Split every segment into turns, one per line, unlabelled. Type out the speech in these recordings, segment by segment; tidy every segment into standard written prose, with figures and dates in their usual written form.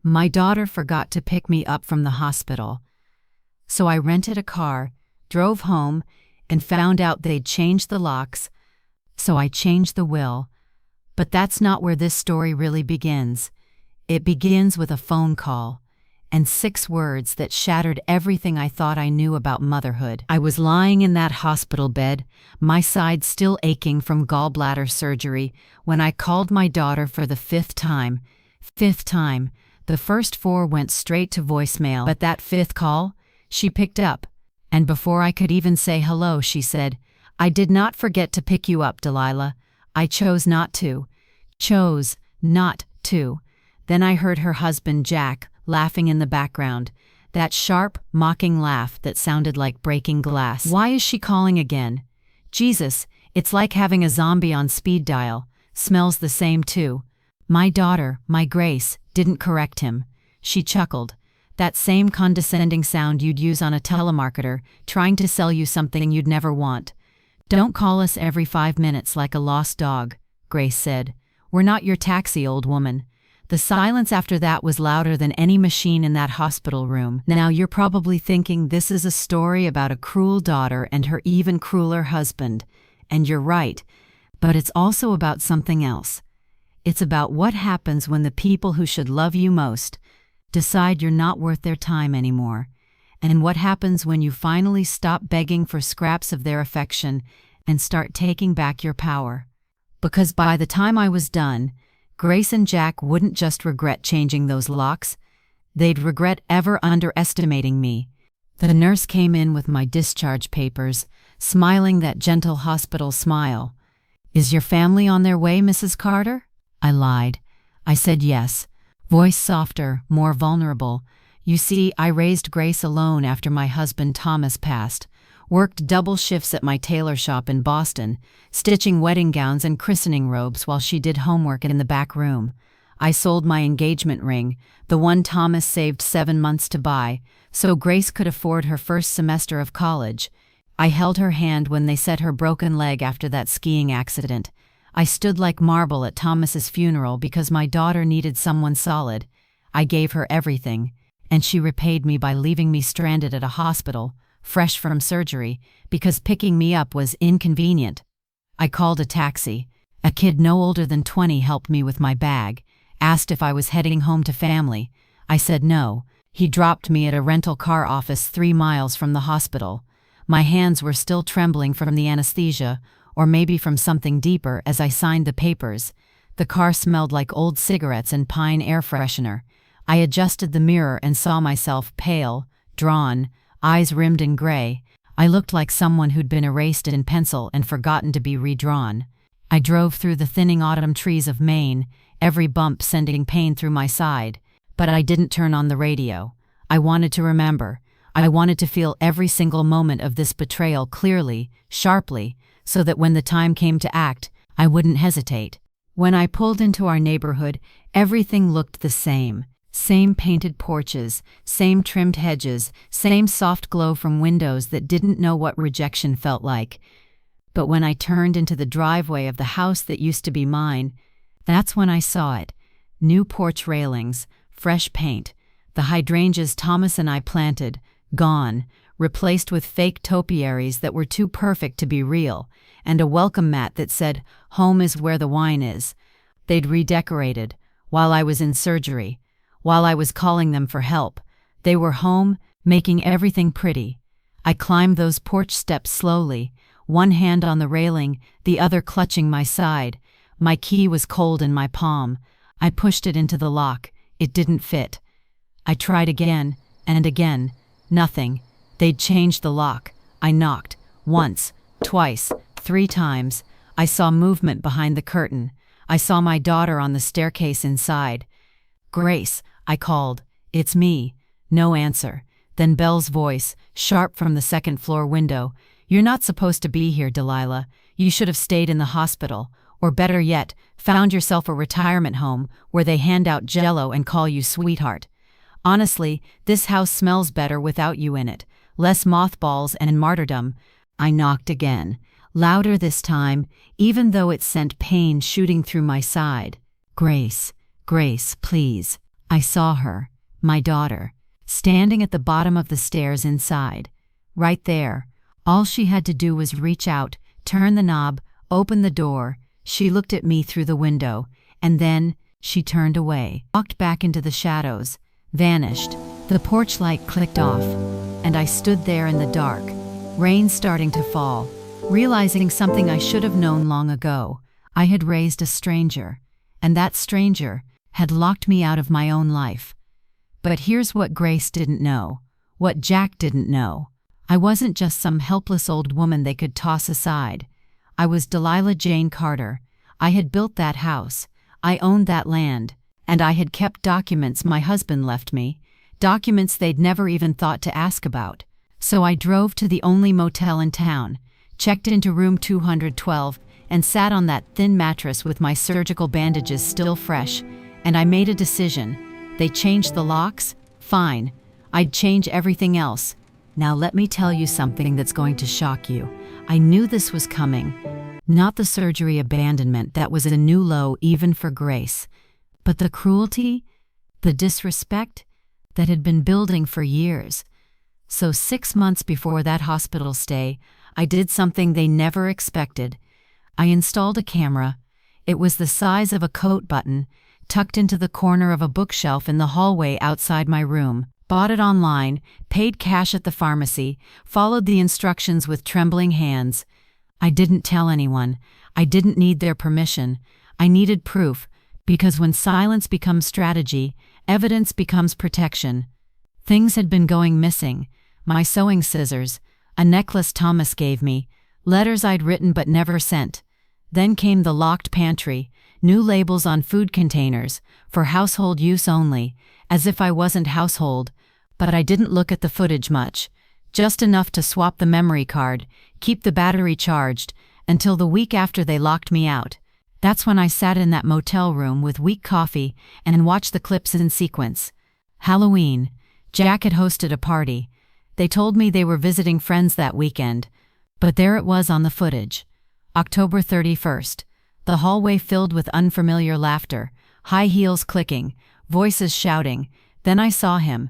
My daughter forgot to pick me up from the hospital. So I rented a car, drove home, and found out they'd changed the locks, so I changed the will. But that's not where this story really begins. It begins with a phone call and 6 words that shattered everything I thought I knew about motherhood. I was lying in that hospital bed, my side still aching from gallbladder surgery, when I called my daughter for the 5th time. 5th time. The first 4 went straight to voicemail, but that 5th call, she picked up. And before I could even say hello, she said, "I did not forget to pick you up, Delilah. I chose not to." Chose not to. Then I heard her husband, Jack, laughing in the background, that sharp, mocking laugh that sounded like breaking glass. Why is she calling again? Jesus, it's like having a zombie on speed dial. Smells the same too. My daughter, my Grace, didn't correct him. She chuckled. That same condescending sound you'd use on a telemarketer trying to sell you something you'd never want. "Don't call us every 5 minutes like a lost dog," Grace said. "We're not your taxi, old woman." The silence after that was louder than any machine in that hospital room. Now you're probably thinking this is a story about a cruel daughter and her even crueler husband. And you're right. But it's also about something else. It's about what happens when the people who should love you most decide you're not worth their time anymore. And what happens when you finally stop begging for scraps of their affection and start taking back your power. Because by the time I was done, Grace and Jack wouldn't just regret changing those locks, they'd regret ever underestimating me. The nurse came in with my discharge papers, smiling that gentle hospital smile. "Is your family on their way, Mrs. Carter?" I lied. I said yes, voice softer, more vulnerable. "You see, I raised Grace alone after my husband Thomas passed. Worked double shifts at my tailor shop in Boston, stitching wedding gowns and christening robes while she did homework in the back room. I sold my engagement ring, the one Thomas saved 7 months to buy, so Grace could afford her first semester of college. I held her hand when they set her broken leg after that skiing accident. I stood like marble at Thomas's funeral because my daughter needed someone solid. I gave her everything, and she repaid me by leaving me stranded at a hospital, fresh from surgery, because picking me up was inconvenient. I called a taxi. A kid no older than 20 helped me with my bag, asked if I was heading home to family. I said no. He dropped me at a rental car office 3 miles from the hospital. My hands were still trembling from the anesthesia, or maybe from something deeper, as I signed the papers. The car smelled like old cigarettes and pine air freshener. I adjusted the mirror and saw myself pale, drawn, eyes rimmed in gray. I looked like someone who'd been erased in pencil and forgotten to be redrawn. I drove through the thinning autumn trees of Maine, every bump sending pain through my side. But I didn't turn on the radio. I wanted to remember. I wanted to feel every single moment of this betrayal clearly, sharply, so that when the time came to act, I wouldn't hesitate. When I pulled into our neighborhood, everything looked the same. Same painted porches, same trimmed hedges, same soft glow from windows that didn't know what rejection felt like. But when I turned into the driveway of the house that used to be mine, that's when I saw it. New porch railings, fresh paint, the hydrangeas Thomas and I planted, gone, replaced with fake topiaries that were too perfect to be real, and a welcome mat that said, "Home is where the wine is." They'd redecorated, while I was in surgery. While I was calling them for help, they were home, making everything pretty. I climbed those porch steps slowly, one hand on the railing, the other clutching my side. My key was cold in my palm. I pushed it into the lock. It didn't fit. I tried again, and again. Nothing. They'd changed the lock. I knocked. Once, twice, 3 times. I saw movement behind the curtain. I saw my daughter on the staircase inside. "Grace," I called. "It's me." No answer. Then Belle's voice, sharp from the second-floor window. "You're not supposed to be here, Delilah. You should have stayed in the hospital. Or better yet, found yourself a retirement home where they hand out Jell-O and call you sweetheart. Honestly, this house smells better without you in it. Less mothballs and martyrdom." I knocked again. Louder this time, even though it sent pain shooting through my side. "Grace. Grace, please." I saw her, my daughter, standing at the bottom of the stairs inside. Right there. All she had to do was reach out, turn the knob, open the door. She looked at me through the window, and then she turned away, walked back into the shadows, vanished. The porch light clicked off, and I stood there in the dark, rain starting to fall, realizing something I should have known long ago. I had raised a stranger, and that stranger had locked me out of my own life. But here's what Grace didn't know, what Jack didn't know. I wasn't just some helpless old woman they could toss aside. I was Delilah Jane Carter. I had built that house. I owned that land, and I had kept documents my husband left me, documents they'd never even thought to ask about. So I drove to the only motel in town, checked into room 212, and sat on that thin mattress with my surgical bandages still fresh, and I made a decision. They changed the locks? Fine. I'd change everything else. Now let me tell you something that's going to shock you. I knew this was coming. Not the surgery abandonment that was a new low even for Grace, but the cruelty, the disrespect that had been building for years. So 6 months before that hospital stay, I did something they never expected. I installed a camera. It was the size of a coat button, tucked into the corner of a bookshelf in the hallway outside my room. Bought it online, paid cash at the pharmacy, followed the instructions with trembling hands. I didn't tell anyone. I didn't need their permission. I needed proof, because when silence becomes strategy, evidence becomes protection. Things had been going missing. My sewing scissors, a necklace Thomas gave me, letters I'd written but never sent. Then came the locked pantry, new labels on food containers, for household use only, as if I wasn't household. But I didn't look at the footage much, just enough to swap the memory card, keep the battery charged, until the week after they locked me out. That's when I sat in that motel room with weak coffee and watched the clips in sequence. Halloween. Jack had hosted a party. They told me they were visiting friends that weekend, but there it was on the footage. October 31st. The hallway filled with unfamiliar laughter, high heels clicking, voices shouting. Then I saw him.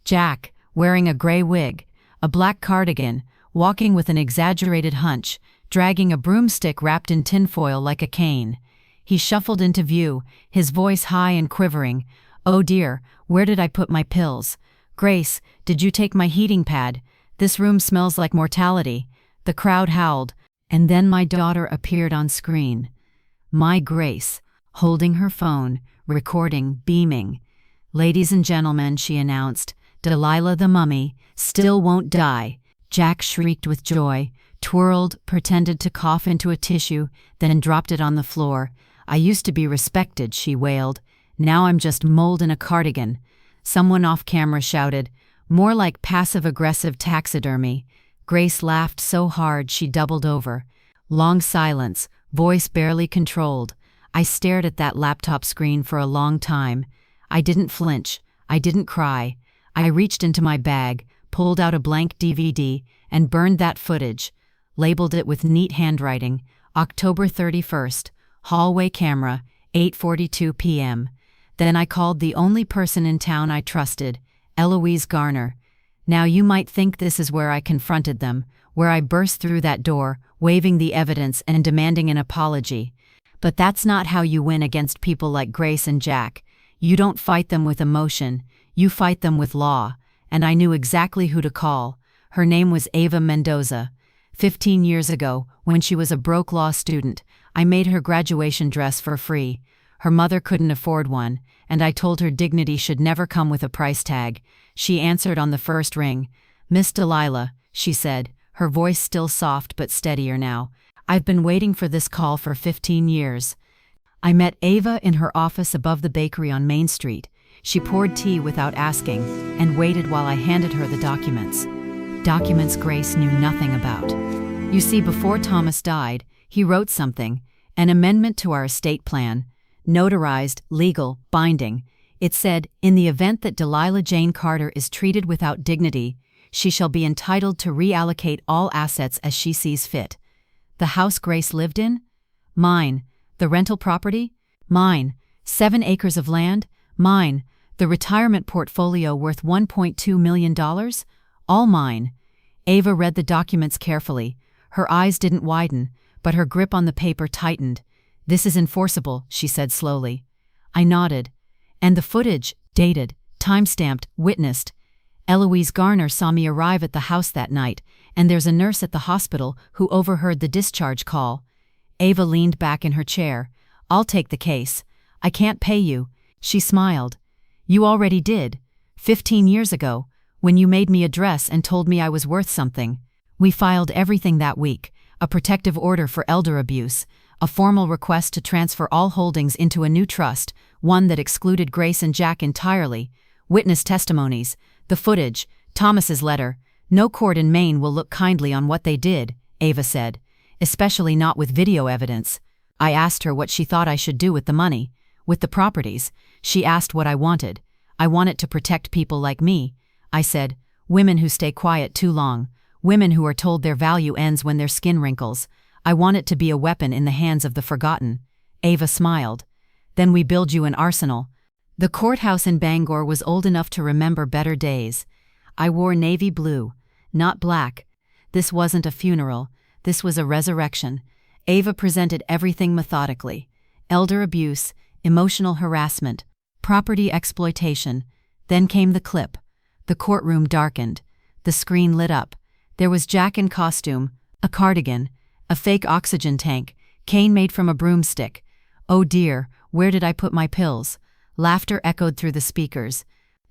Jack, wearing a gray wig, a black cardigan, walking with an exaggerated hunch, dragging a broomstick wrapped in tinfoil like a cane. He shuffled into view, his voice high and quivering. "Oh dear, where did I put my pills? Grace, did you take my heating pad? This room smells like mortality." The crowd howled, and then my daughter appeared on screen. My Grace, holding her phone, recording, beaming. "Ladies and gentlemen," she announced, "Delilah the mummy still won't die." Jack shrieked with joy, twirled, pretended to cough into a tissue, then dropped it on the floor. "I used to be respected," she wailed. "Now I'm just mold in a cardigan." Someone off camera shouted, "More like passive-aggressive taxidermy." Grace laughed so hard she doubled over. Long silence, voice barely controlled. I stared at that laptop screen for a long time. I didn't flinch. I didn't cry. I reached into my bag, pulled out a blank DVD, and burned that footage. Labeled it with neat handwriting, October 31st, hallway camera, 8:42 p.m. Then I called the only person in town I trusted, Eloise Garner. Now you might think this is where I confronted them, where I burst through that door, waving the evidence and demanding an apology. But that's not how you win against people like Grace and Jack. You don't fight them with emotion, you fight them with law. And I knew exactly who to call. Her name was Ava Mendoza. 15 years ago, when she was a broke law student, I made her graduation dress for free. Her mother couldn't afford one, and I told her dignity should never come with a price tag. She answered on the first ring. "Miss Delilah," she said, her voice still soft but steadier now. "I've been waiting for this call for 15 years. I met Ava in her office above the bakery on Main Street. She poured tea without asking and waited while I handed her the documents. Documents Grace knew nothing about. You see, before Thomas died, he wrote something, an amendment to our estate plan, notarized, legal, binding. It said, in the event that Delilah Jane Carter is treated without dignity, she shall be entitled to reallocate all assets as she sees fit. The house Grace lived in? Mine. The rental property? Mine. 7 acres of land? Mine. The retirement portfolio worth $1.2 million? All mine. Ava read the documents carefully. Her eyes didn't widen, but her grip on the paper tightened. This is enforceable, she said slowly. I nodded. And the footage, dated, time-stamped, witnessed. Eloise Garner saw me arrive at the house that night, and there's a nurse at the hospital who overheard the discharge call. Ava leaned back in her chair. I'll take the case. I can't pay you. She smiled. You already did. 15 years ago, when you made me a dress and told me I was worth something. We filed everything that week, a protective order for elder abuse, a formal request to transfer all holdings into a new trust, one that excluded Grace and Jack entirely, witness testimonies, the footage, Thomas's letter. No court in Maine will look kindly on what they did, Ava said, especially not with video evidence. I asked her what she thought I should do with the money, with the properties. She asked what I wanted. I want it to protect people like me. I said, women who stay quiet too long, women who are told their value ends when their skin wrinkles. I want it to be a weapon in the hands of the forgotten. Ava smiled. Then we build you an arsenal. The courthouse in Bangor was old enough to remember better days. I wore navy blue, not black. This wasn't a funeral. This was a resurrection. Ava presented everything methodically. Elder abuse, emotional harassment, property exploitation. Then came the clip. The courtroom darkened. The screen lit up. There was Jack in costume, a cardigan, a fake oxygen tank, cane made from a broomstick. Oh dear, where did I put my pills? Laughter echoed through the speakers.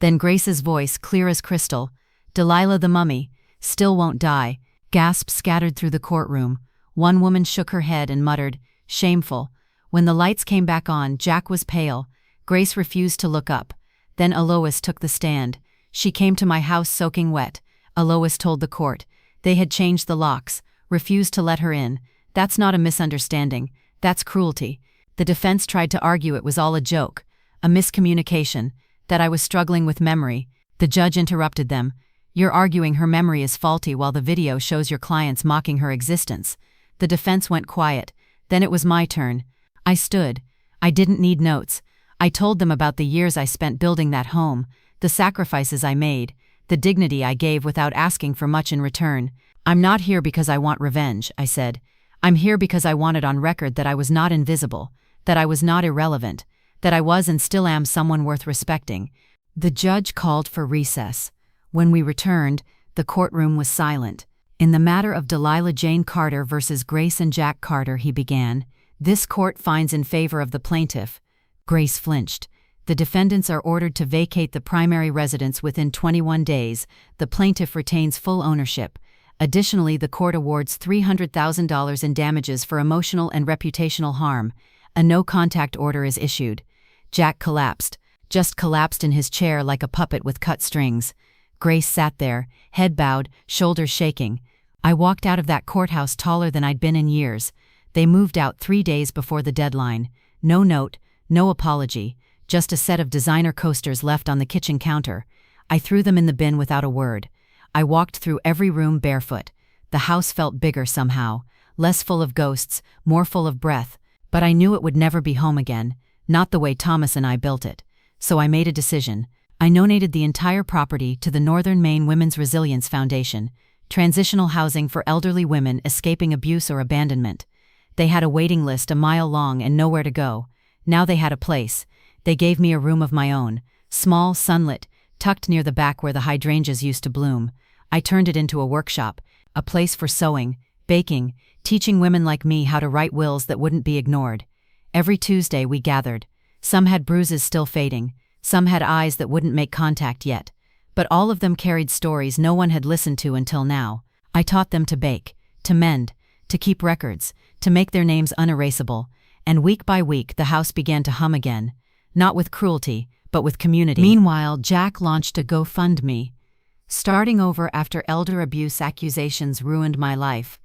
Then Grace's voice, clear as crystal. Delilah the mummy, still won't die. Gasps scattered through the courtroom. One woman shook her head and muttered, shameful. When the lights came back on, Jack was pale. Grace refused to look up. Then Eloise took the stand. She came to my house soaking wet. Eloise told the court. They had changed the locks, refused to let her in. That's not a misunderstanding. That's cruelty. The defense tried to argue it was all a joke, a miscommunication, that I was struggling with memory. The judge interrupted them. You're arguing her memory is faulty while the video shows your clients mocking her existence. The defense went quiet. Then it was my turn. I stood. I didn't need notes. I told them about the years I spent building that home, the sacrifices I made, the dignity I gave without asking for much in return. I'm not here because I want revenge, I said. I'm here because I want it on record that I was not invisible, that I was not irrelevant, that I was and still am someone worth respecting. The judge called for recess. When we returned, the courtroom was silent. In the matter of Delilah Jane Carter versus Grace and Jack Carter, he began, this court finds in favor of the plaintiff. Grace flinched. The defendants are ordered to vacate the primary residence within 21 days. The plaintiff retains full ownership. Additionally, the court awards $300,000 in damages for emotional and reputational harm. A no-contact order is issued. Jack collapsed, just collapsed in his chair like a puppet with cut strings. Grace sat there, head bowed, shoulders shaking. I walked out of that courthouse taller than I'd been in years. They moved out 3 days before the deadline. No note, no apology, just a set of designer coasters left on the kitchen counter. I threw them in the bin without a word. I walked through every room barefoot. The house felt bigger somehow, less full of ghosts, more full of breath, but I knew it would never be home again, not the way Thomas and I built it. So I made a decision. I donated the entire property to the Northern Maine Women's Resilience Foundation, transitional housing for elderly women escaping abuse or abandonment. They had a waiting list a mile long and nowhere to go. Now they had a place. They gave me a room of my own, small, sunlit, tucked near the back where the hydrangeas used to bloom. I turned it into a workshop, a place for sewing, baking, teaching women like me how to write wills that wouldn't be ignored. Every Tuesday we gathered. Some had bruises still fading, some had eyes that wouldn't make contact yet, but all of them carried stories no one had listened to until now. I taught them to bake, to mend, to keep records, to make their names unerasable, and week by week the house began to hum again, not with cruelty, but with community. Meanwhile, Jack launched a GoFundMe. Starting over after elder abuse accusations ruined my life,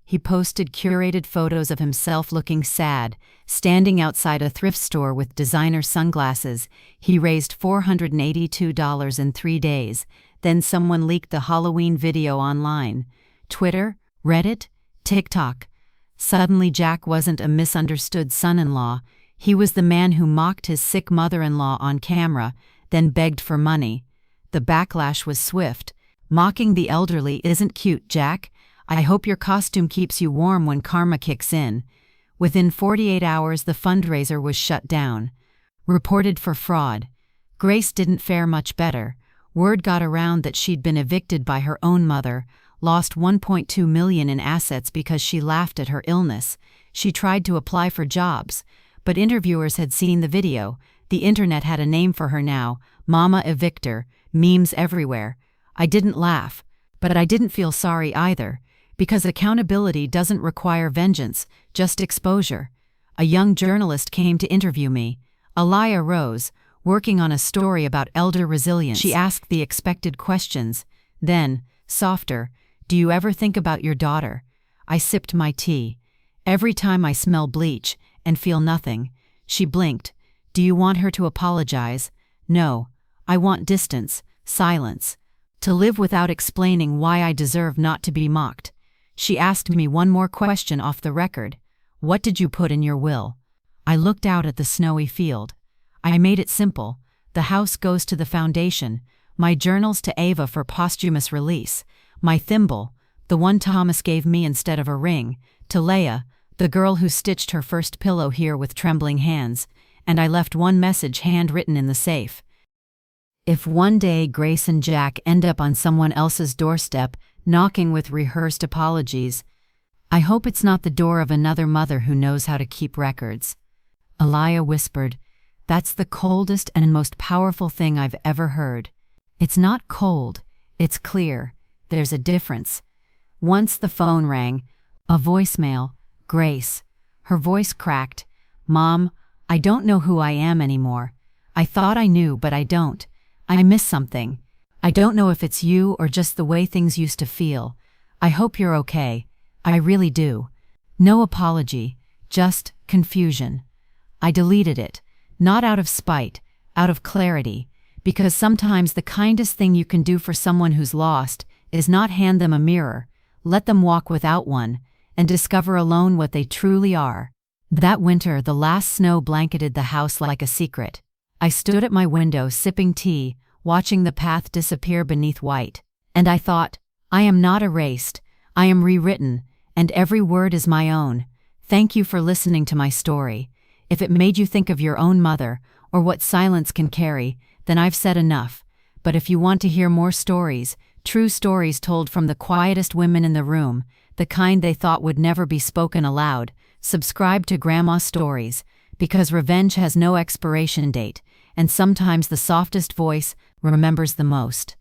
he posted curated photos of himself looking sad, standing outside a thrift store with designer sunglasses. He raised $482 in 3 days. Then someone leaked the Halloween video online. Twitter, Reddit, TikTok. Suddenly Jack wasn't a misunderstood son-in-law. He was the man who mocked his sick mother-in-law on camera, then begged for money. The backlash was swift. Mocking the elderly isn't cute, Jack. I hope your costume keeps you warm when karma kicks in. Within 48 hours, the fundraiser was shut down. Reported for fraud. Grace didn't fare much better. Word got around that she'd been evicted by her own mother, lost $1.2 million in assets because she laughed at her illness. She tried to apply for jobs, but interviewers had seen the video. The internet had a name for her now, Mama Evictor, memes everywhere. I didn't laugh, but I didn't feel sorry either, because accountability doesn't require vengeance, just exposure. A young journalist came to interview me, Alaya Rose, working on a story about elder resilience. She asked the expected questions. Then, softer, do you ever think about your daughter? I sipped my tea. Every time I smell bleach and feel nothing. She blinked. Do you want her to apologize? No. I want distance, silence. To live without explaining why I deserve not to be mocked. She asked me one more question off the record. What did you put in your will? I looked out at the snowy field. I made it simple. The house goes to the foundation. My journals to Ava for posthumous release. My thimble, the one Thomas gave me instead of a ring, to Leia, the girl who stitched her first pillow here with trembling hands, and I left one message handwritten in the safe. If one day Grace and Jack end up on someone else's doorstep, knocking with rehearsed apologies, I hope it's not the door of another mother who knows how to keep records. Alaya whispered, That's the coldest and most powerful thing I've ever heard. It's not cold, it's clear. There's a difference. Once the phone rang, a voicemail, Grace. Her voice cracked. Mom, I don't know who I am anymore. I thought I knew, but I don't. I miss something. I don't know if it's you or just the way things used to feel. I hope you're okay. I really do. No apology, just confusion. I deleted it, not out of spite, out of clarity, because sometimes the kindest thing you can do for someone who's lost is not hand them a mirror, let them walk without one, and discover alone what they truly are. That winter, the last snow blanketed the house like a secret. I stood at my window sipping tea, watching the path disappear beneath white. And I thought, I am not erased, I am rewritten, and every word is my own. Thank you for listening to my story. If it made you think of your own mother, or what silence can carry, then I've said enough. But if you want to hear more stories, true stories told from the quietest women in the room, the kind they thought would never be spoken aloud, subscribe to Grandma's Stories, because revenge has no expiration date, and sometimes the softest voice remembers the most.